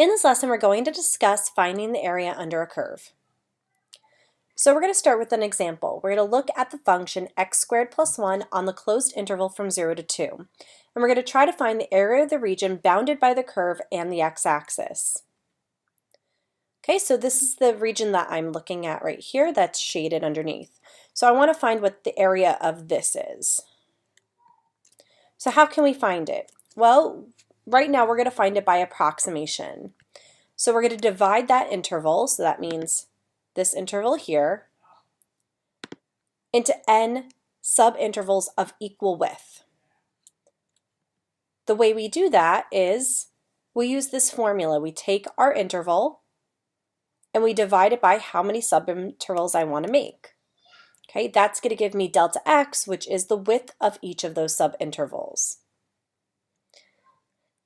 In this lesson, we're going to discuss finding the area under a curve. So we're going to start with an example. We're going to look at the function x squared plus 1 on the closed interval from 0 to 2. And we're going to try to find the area of the region bounded by the curve and the x-axis. Okay, so this is the region that I'm looking at right here that's shaded underneath. So I want to find what the area of this is. So how can we find it? Well, right now we're going to find it by approximation. So we're going to divide that interval, so that means this interval here, into n subintervals of equal width. The way we do that is we use this formula. We take our interval and we divide it by how many subintervals I want to make. Okay, that's going to give me delta x, which is the width of each of those subintervals.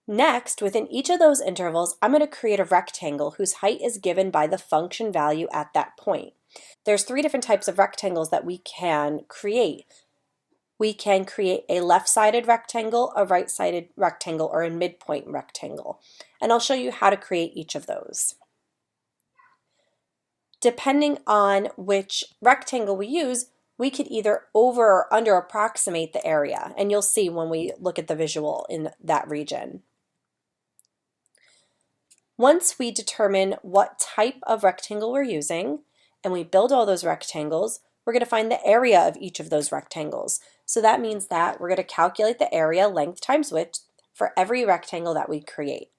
Next, within each of those intervals, I'm going to create a rectangle whose height is given by the function value at that point. There's three different types of rectangles that we can create. We can create a left-sided rectangle, a right-sided rectangle, or a midpoint rectangle. And I'll show you how to create each of those. Depending on which rectangle we use, we could either over or under approximate the area, and you'll see when we look at the visual in that region. Once we determine what type of rectangle we're using, and we build all those rectangles, we're going to find the area of each of those rectangles. So that means that we're going to calculate the area, length times width, for every rectangle that we create.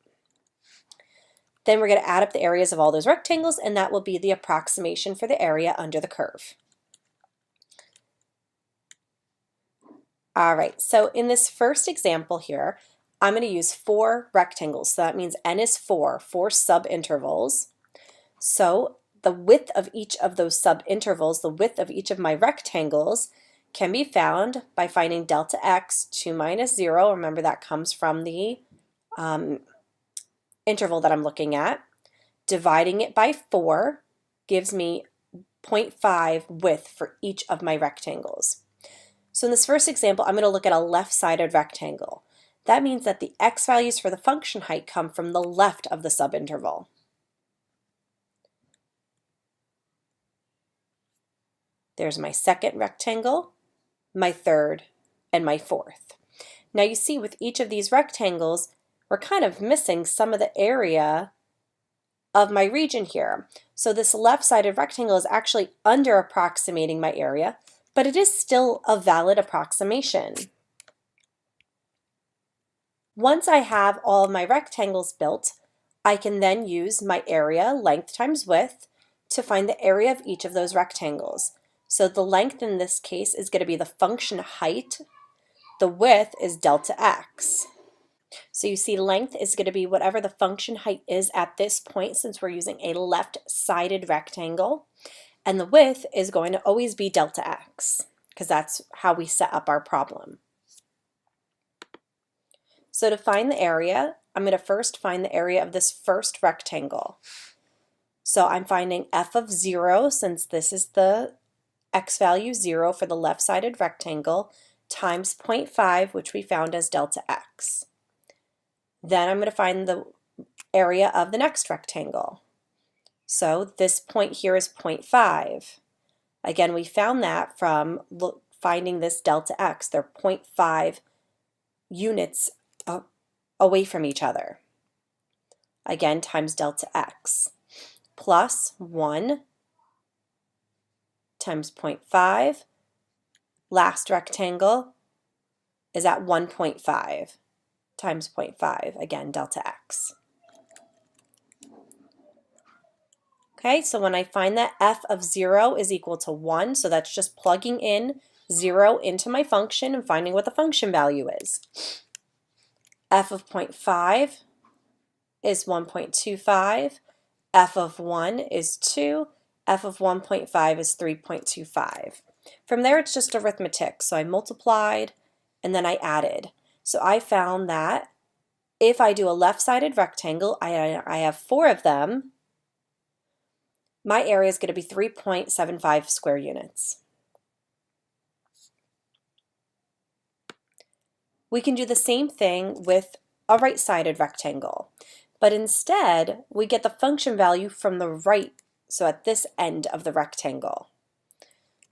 Then we're going to add up the areas of all those rectangles, and that will be the approximation for the area under the curve. All right, so in this first example here, I'm going to use 4 rectangles. So that means n is 4 subintervals. So the width of each of those subintervals, the width of each of my rectangles, can be found by finding delta x, 2 minus 0. Remember, that comes from the interval that I'm looking at. Dividing it by 4 gives me 0.5 width for each of my rectangles. So in this first example, I'm going to look at a left-sided rectangle. That means that the x values for the function height come from the left of the subinterval. There's my second rectangle, my third, and my fourth. Now you see with each of these rectangles, we're kind of missing some of the area of my region here. So this left-sided rectangle is actually under approximating my area, but it is still a valid approximation. Once I have all of my rectangles built, I can then use my area, length times width, to find the area of each of those rectangles. So the length in this case is going to be the function height. The width is delta x. So you see length is going to be whatever the function height is at this point, since we're using a left-sided rectangle. And the width is going to always be delta x, because that's how we set up our problem. So to find the area, I'm going to first find the area of this first rectangle. So I'm finding f of 0, since this is the x value 0 for the left-sided rectangle, times 0.5, which we found as delta x. Then I'm going to find the area of the next rectangle. So this point here is 0.5. Again, we found that from finding this delta x. They're 0.5 units away from each other. Again, times delta x. Plus 1 times 0.5. Last rectangle is at 1.5 times 0.5. Again, delta x. Okay, so when I find that f of 0 is equal to 1, so that's just plugging in 0 into my function and finding what the function value is. F of 0.5 is 1.25, f of 1 is 2, f of 1.5 is 3.25. From there, it's just arithmetic. So I multiplied and then I added. So I found that if I do a left-sided rectangle, I have 4 of them, my area is going to be 3.75 square units. We can do the same thing with a right-sided rectangle. but instead we get the function value from the right, so at this end of the rectangle.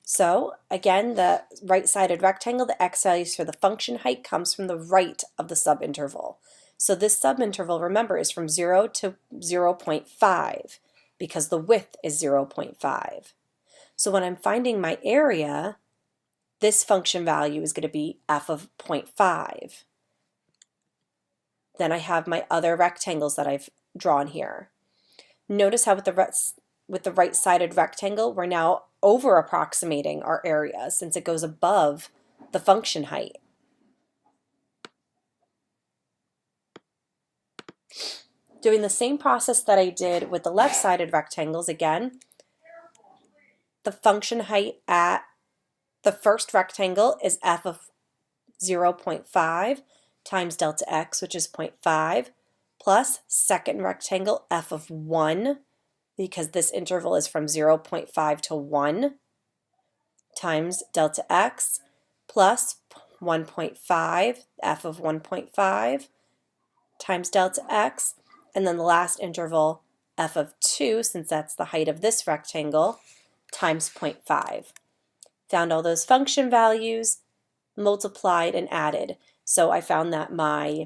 So again, the right-sided rectangle, the x values for the function height comes from the right of the subinterval. So this subinterval, remember, is from 0 to 0.5 because the width is 0.5. So when I'm finding my area, this function value is going to be f of 0.5. Then I have my other rectangles that I've drawn here. Notice how with the right-sided rectangle, we're now over approximating our area since it goes above the function height. Doing the same process that I did with the left-sided rectangles again, the function height at the first rectangle is f of 0.5 times delta x, which is 0.5, plus second rectangle f of 1, because this interval is from 0.5 to 1, times delta x, plus 1.5, f of 1.5, times delta x, and then the last interval, f of 2, since that's the height of this rectangle, times 0.5. Found all those function values, multiplied and added. So I found that my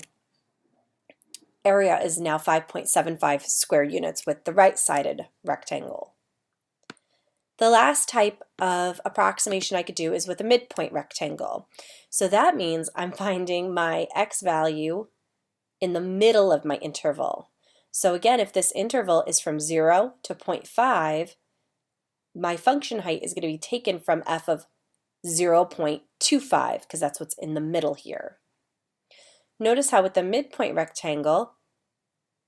area is now 5.75 square units with the right-sided rectangle. The last type of approximation I could do is with a midpoint rectangle. So that means I'm finding my x value in the middle of my interval. So again, if this interval is from 0 to 0.5, my function height is going to be taken from f of 0.25 because that's what's in the middle here. Notice how with the midpoint rectangle,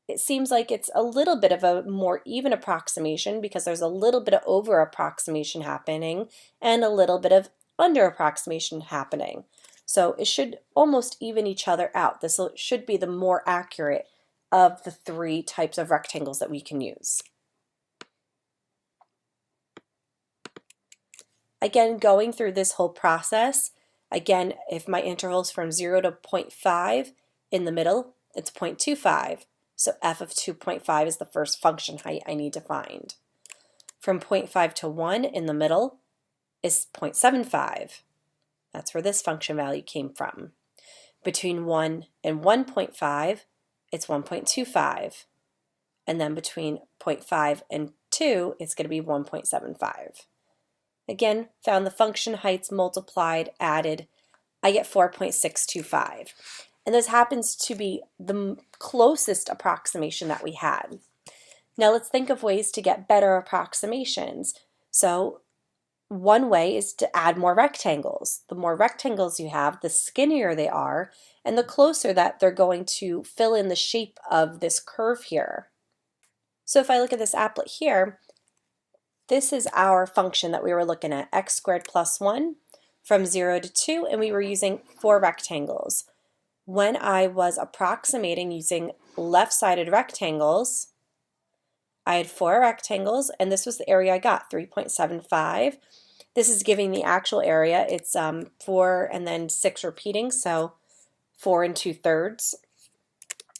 it seems like it's a little bit of a more even approximation because there's a little bit of over approximation happening and a little bit of under approximation happening. So it should almost even each other out. This should be the more accurate of the three types of rectangles that we can use. Again, going through this whole process, again, if my interval is from 0 to 0.5, in the middle, it's 0.25. So f of 2.5 is the first function height I need to find. From 0.5 to 1 in the middle is 0.75. That's where this function value came from. Between 1 and 1.5, it's 1.25. And then between 0.5 and 2, it's going to be 1.75. Again, found the function heights, multiplied, added, I get 4.625. And this happens to be the closest approximation that we had. Now let's think of ways to get better approximations. So one way is to add more rectangles. The more rectangles you have, the skinnier they are, and the closer that they're going to fill in the shape of this curve here. So if I look at this applet here, this is our function that we were looking at, x squared plus 1 from 0 to 2, and we were using 4 rectangles. When I was approximating using left-sided rectangles, I had 4 rectangles, and this was the area I got, 3.75. This is giving the actual area. It's 4 and then 6 repeating, so 4 2/3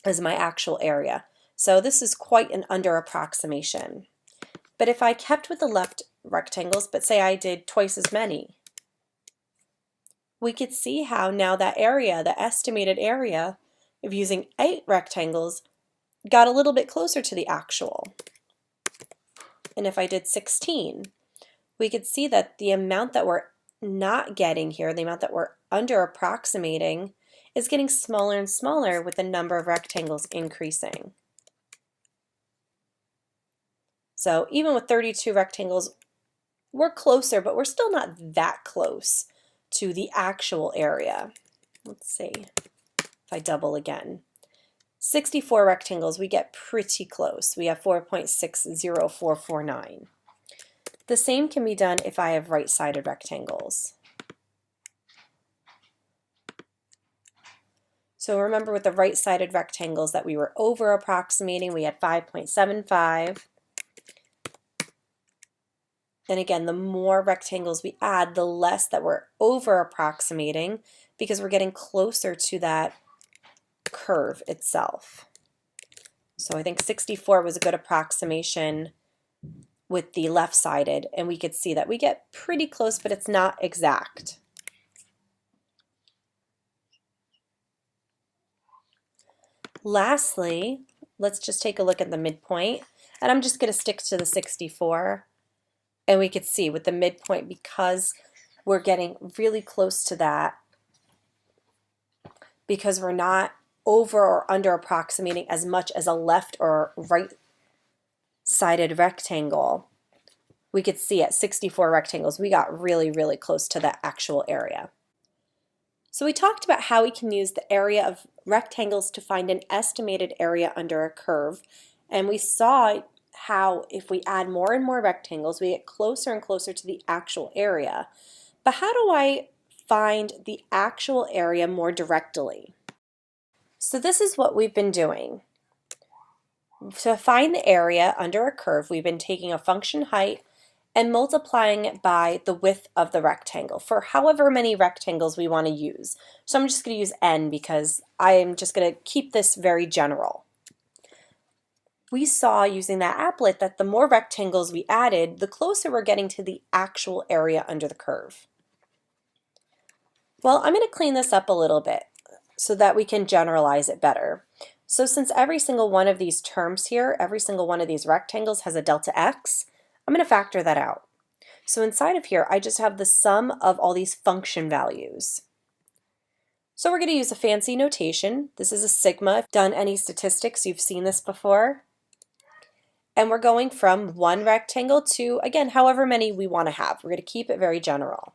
is my actual area. So this is quite an under approximation. But if I kept with the left rectangles, but say I did twice as many, we could see how now that area, the estimated area of using 8 rectangles, got a little bit closer to the actual. And if I did 16, we could see that the amount that we're not getting here, the amount that we're under approximating, is getting smaller and smaller with the number of rectangles increasing. So even with 32 rectangles, we're closer, but we're still not that close to the actual area. Let's see if I double again. 64 rectangles, we get pretty close. We have 4.60449. The same can be done if I have right-sided rectangles. So remember with the right-sided rectangles that we were over approximating, we had 5.75. And again, the more rectangles we add, the less that we're over approximating because we're getting closer to that curve itself. So I think 64 was a good approximation with the left-sided, and we could see that we get pretty close, but it's not exact. Lastly, let's just take a look at the midpoint, and I'm just going to stick to the 64, and we could see with the midpoint, because we're getting really close to that, because we're not over or under approximating as much as a left or right sided rectangle, we could see at 64 rectangles we got really, really close to the actual area. So we talked about how we can use the area of rectangles to find an estimated area under a curve, and we saw how if we add more and more rectangles we get closer and closer to the actual area. But how do I find the actual area more directly? So this is what we've been doing. To find the area under a curve, we've been taking a function height and multiplying it by the width of the rectangle for however many rectangles we want to use. So I'm just going to use n because I'm just going to keep this very general. We saw using that applet that the more rectangles we added, the closer we're getting to the actual area under the curve. Well, I'm going to clean this up a little bit so that we can generalize it better. So since every single one of these terms here, every single one of these rectangles has a delta x, I'm going to factor that out. So inside of here, I just have the sum of all these function values. So we're going to use a fancy notation. This is a sigma. If you've done any statistics, you've seen this before. And we're going from one rectangle to, again, however many we want to have. We're going to keep it very general.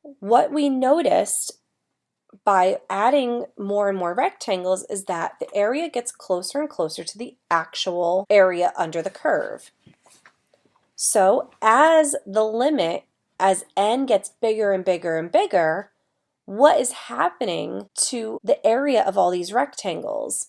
What we noticed by adding more and more rectangles is that the area gets closer and closer to the actual area under the curve. So as the limit, as n gets bigger and bigger and bigger, what is happening to the area of all these rectangles?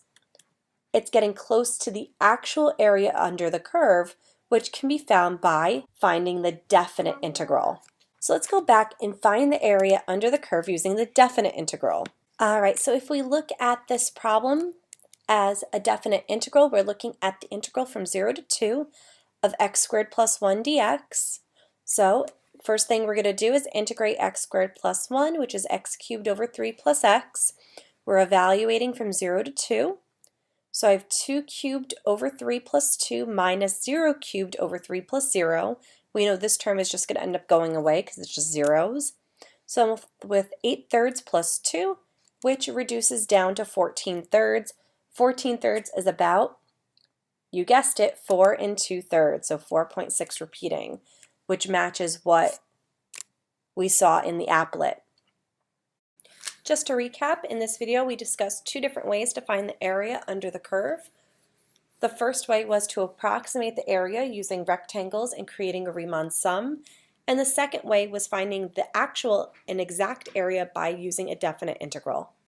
It's getting close to the actual area under the curve, which can be found by finding the definite integral. So let's go back and find the area under the curve using the definite integral. All right, so if we look at this problem as a definite integral, we're looking at the integral from 0 to 2 of x squared plus 1 dx. So first thing we're going to do is integrate x squared plus 1, which is x cubed over 3 plus x. We're evaluating from 0 to 2. So I have 2 cubed over 3 plus 2 minus 0 cubed over 3 plus 0. We know this term is just going to end up going away because it's just zeros. So I'm left with 8/3 plus 2, which reduces down to 14/3. 14/3 is about, you guessed it, 4 2/3, so 4.6 repeating, which matches what we saw in the applet. Just to recap, in this video we discussed two different ways to find the area under the curve. The first way was to approximate the area using rectangles and creating a Riemann sum, and the second way was finding the actual and exact area by using a definite integral.